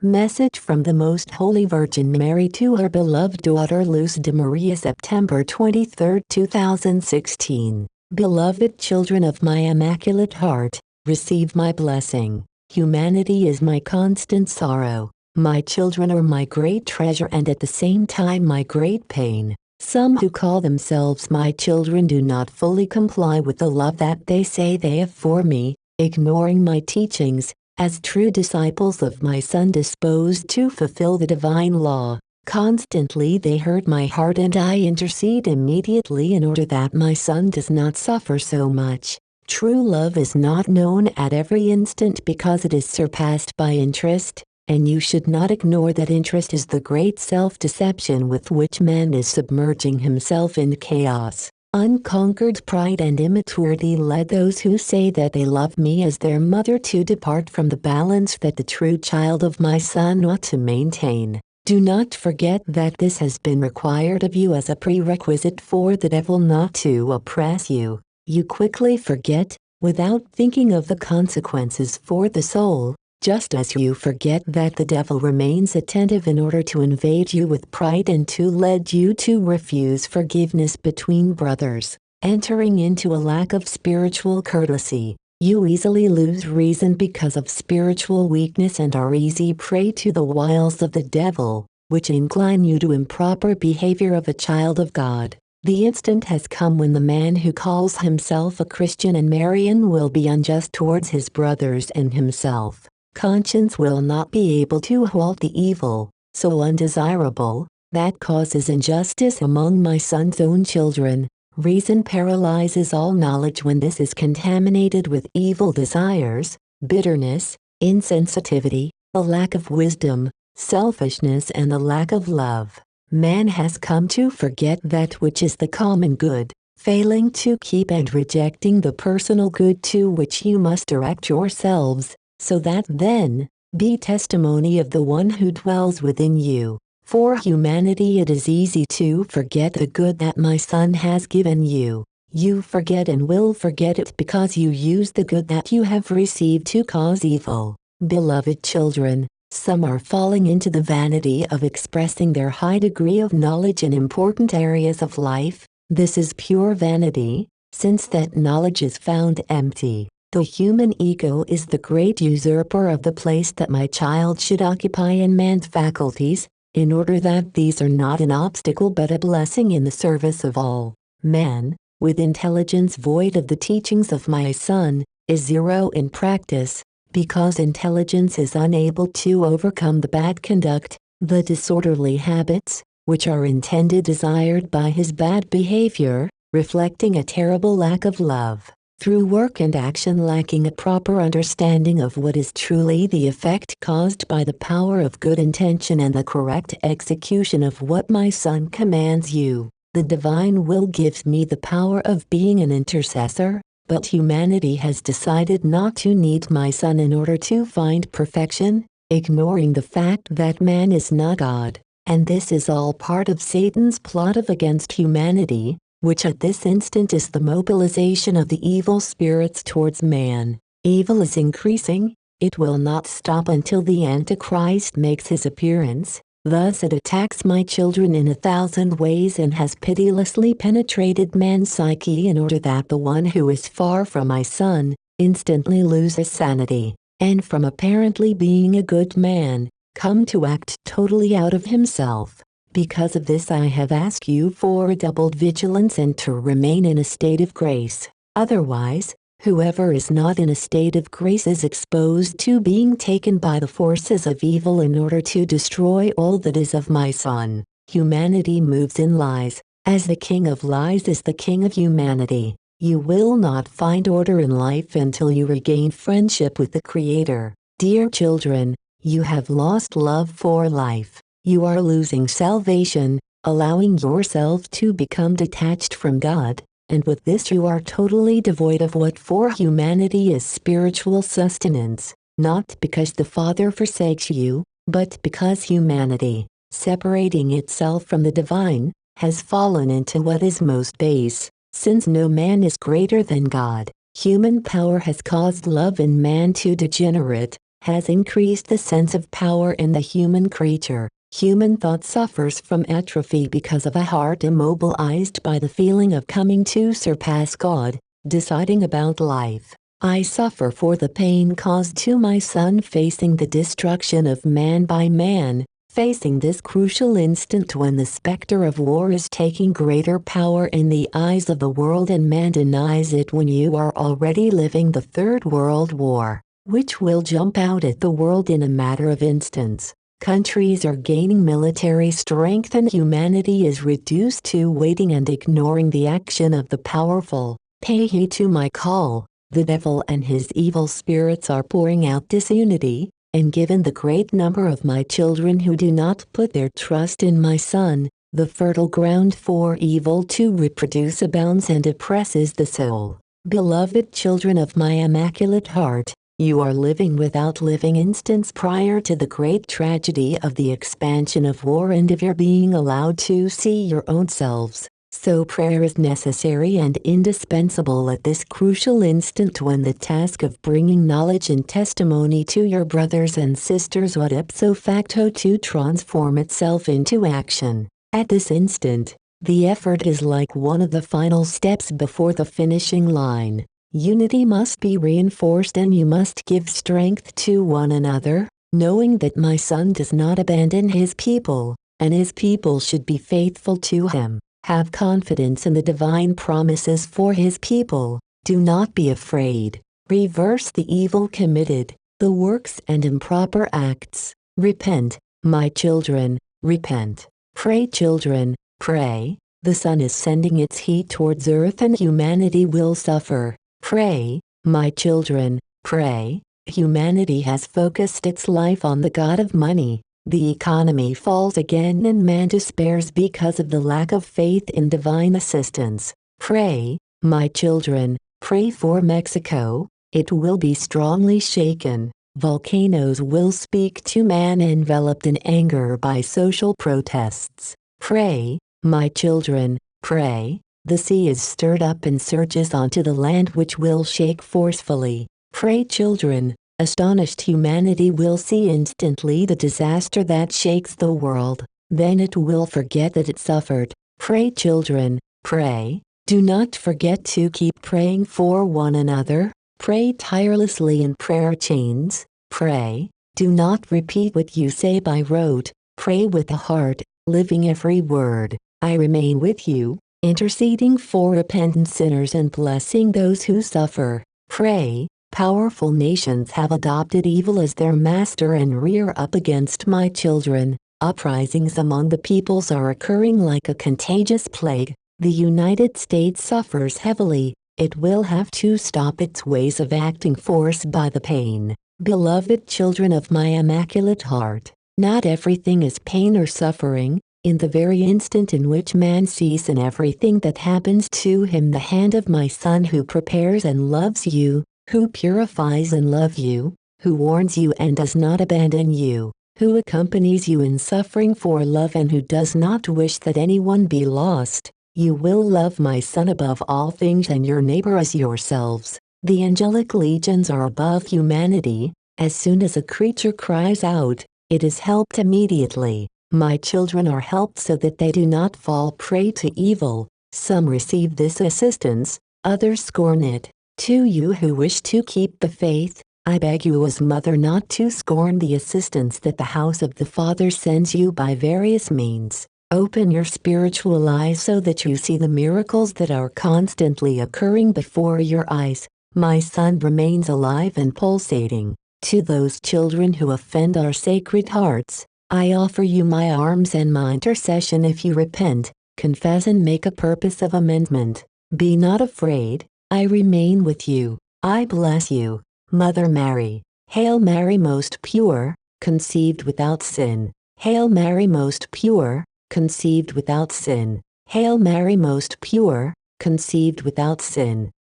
Message from the Most Holy Virgin Mary to her beloved daughter Luz de Maria, September 23, 2016. Beloved children of my Immaculate Heart, receive my blessing. Humanity is my constant sorrow. My children are my great treasure and at the same time my great pain. Some who call themselves my children do not fully comply with the love that they say they have for me, ignoring my teachings. As true disciples of my Son disposed to fulfill the divine law, constantly they hurt my heart and I intercede immediately in order that my Son does not suffer so much. True love is not known at every instant because it is surpassed by interest, and you should not ignore that interest is the great self-deception with which man is submerging himself in chaos. Unconquered pride and immaturity led those who say that they love me as their mother to depart from the balance that the true child of my Son ought to maintain. Do not forget that this has been required of you as a prerequisite for the devil not to oppress you. You quickly forget, without thinking of the consequences for the soul, just as you forget that the devil remains attentive in order to invade you with pride and to lead you to refuse forgiveness between brothers, entering into a lack of spiritual courtesy. You easily lose reason because of spiritual weakness and are easy prey to the wiles of the devil, which incline you to improper behavior of a child of God. The instant has come when the man who calls himself a Christian and Marian will be unjust towards his brothers and himself. Conscience will not be able to halt the evil, so undesirable, that causes injustice among my Son's own children. Reason paralyzes all knowledge when this is contaminated with evil desires, bitterness, insensitivity, a lack of wisdom, selfishness and a lack of love. Man has come to forget that which is the common good, failing to keep and rejecting the personal good to which you must direct yourselves, so that then, be testimony of the one who dwells within you. For humanity it is easy to forget the good that my Son has given you. You forget and will forget it because you use the good that you have received to cause evil. Beloved children, some are falling into the vanity of expressing their high degree of knowledge in important areas of life. This is pure vanity, since that knowledge is found empty. The human ego is the great usurper of the place that my child should occupy in man's faculties, in order that these are not an obstacle but a blessing in the service of all. Man, with intelligence void of the teachings of my Son, is zero in practice, because intelligence is unable to overcome the bad conduct, the disorderly habits, which are desired by his bad behavior, reflecting a terrible lack of love. Through work and action lacking a proper understanding of what is truly the effect caused by the power of good intention and the correct execution of what my Son commands you. The divine will gives me the power of being an intercessor, but humanity has decided not to need my Son in order to find perfection, ignoring the fact that man is not God, and this is all part of Satan's plot against humanity, which at this instant is the mobilization of the evil spirits towards man. Evil is increasing, it will not stop until the Antichrist makes his appearance, thus it attacks my children in 1,000 ways and has pitilessly penetrated man's psyche in order that the one who is far from my Son, instantly loses sanity, and from apparently being a good man, come to act totally out of himself. Because of this I have asked you for redoubled vigilance and to remain in a state of grace. Otherwise, whoever is not in a state of grace is exposed to being taken by the forces of evil in order to destroy all that is of my Son. Humanity moves in lies, as the king of lies is the king of humanity. You will not find order in life until you regain friendship with the Creator. Dear children, you have lost love for life. You are losing salvation, allowing yourself to become detached from God, and with this you are totally devoid of what for humanity is spiritual sustenance, not because the Father forsakes you, but because humanity, separating itself from the divine, has fallen into what is most base. Since no man is greater than God, human power has caused love in man to degenerate, has increased the sense of power in the human creature. Human thought suffers from atrophy because of a heart immobilized by the feeling of coming to surpass God, deciding about life. I suffer for the pain caused to my son facing the destruction of man by man, facing this crucial instant when the specter of war is taking greater power in the eyes of the world and man denies it when you are already living the Third World War, which will jump out at the world in a matter of instants. Countries are gaining military strength and humanity is reduced to waiting and ignoring the action of the powerful. Pay heed to my call. The devil and his evil spirits are pouring out disunity, and given the great number of my children who do not put their trust in my Son, the fertile ground for evil to reproduce abounds and oppresses the soul. Beloved children of my Immaculate Heart, you are living without living instants prior to the great tragedy of the expansion of war and of your being allowed to see your own selves. So prayer is necessary and indispensable at this crucial instant when the task of bringing knowledge and testimony to your brothers and sisters ought ipso facto to transform itself into action. At this instant, the effort is like one of the final steps before the finishing line. Unity must be reinforced and you must give strength to one another, knowing that my Son does not abandon his people, and his people should be faithful to him. Have confidence in the divine promises for his people. Do not be afraid. Reverse the evil committed, the works and improper acts. Repent, my children, repent. Pray, children, pray. The sun is sending its heat towards earth and humanity will suffer. Pray, my children, pray. Humanity has focused its life on the god of money. The economy falls again and man despairs because of the lack of faith in divine assistance. Pray, my children, pray for Mexico. It will be strongly shaken. Volcanoes will speak to man enveloped in anger by social protests. Pray, my children, pray. The sea is stirred up and surges onto the land which will shake forcefully. Pray, children. Astonished humanity will see instantly the disaster that shakes the world. Then it will forget that it suffered. Pray, children, pray. Do not forget to keep praying for one another. Pray tirelessly in prayer chains. Pray. Do not repeat what you say by rote. Pray with the heart, living every word. I remain with you, interceding for repentant sinners and blessing those who suffer. Pray. Powerful nations have adopted evil as their master and rear up against my children. Uprisings among the peoples are occurring like a contagious plague. The United States suffers heavily. It will have to stop its ways of acting forced by the pain. Beloved children of my Immaculate Heart, not everything is pain or suffering. In the very instant in which man sees in everything that happens to him the hand of my Son who prepares and loves you, who purifies and loves you, who warns you and does not abandon you, who accompanies you in suffering for love and who does not wish that anyone be lost, you will love my Son above all things and your neighbor as yourselves. The angelic legions are above humanity. As soon as a creature cries out, it is helped immediately. My children are helped so that they do not fall prey to evil. Some receive this assistance, others scorn it. To you who wish to keep the faith, I beg you as mother not to scorn the assistance that the house of the Father sends you by various means. Open your spiritual eyes so that you see the miracles that are constantly occurring before your eyes. My Son remains alive and pulsating. To those children who offend our Sacred Hearts, I offer you my arms and my intercession if you repent, confess and make a purpose of amendment. Be not afraid. I remain with you. I bless you, Mother Mary. Hail Mary most pure, conceived without sin. Hail Mary most pure, conceived without sin. Hail Mary most pure, conceived without sin.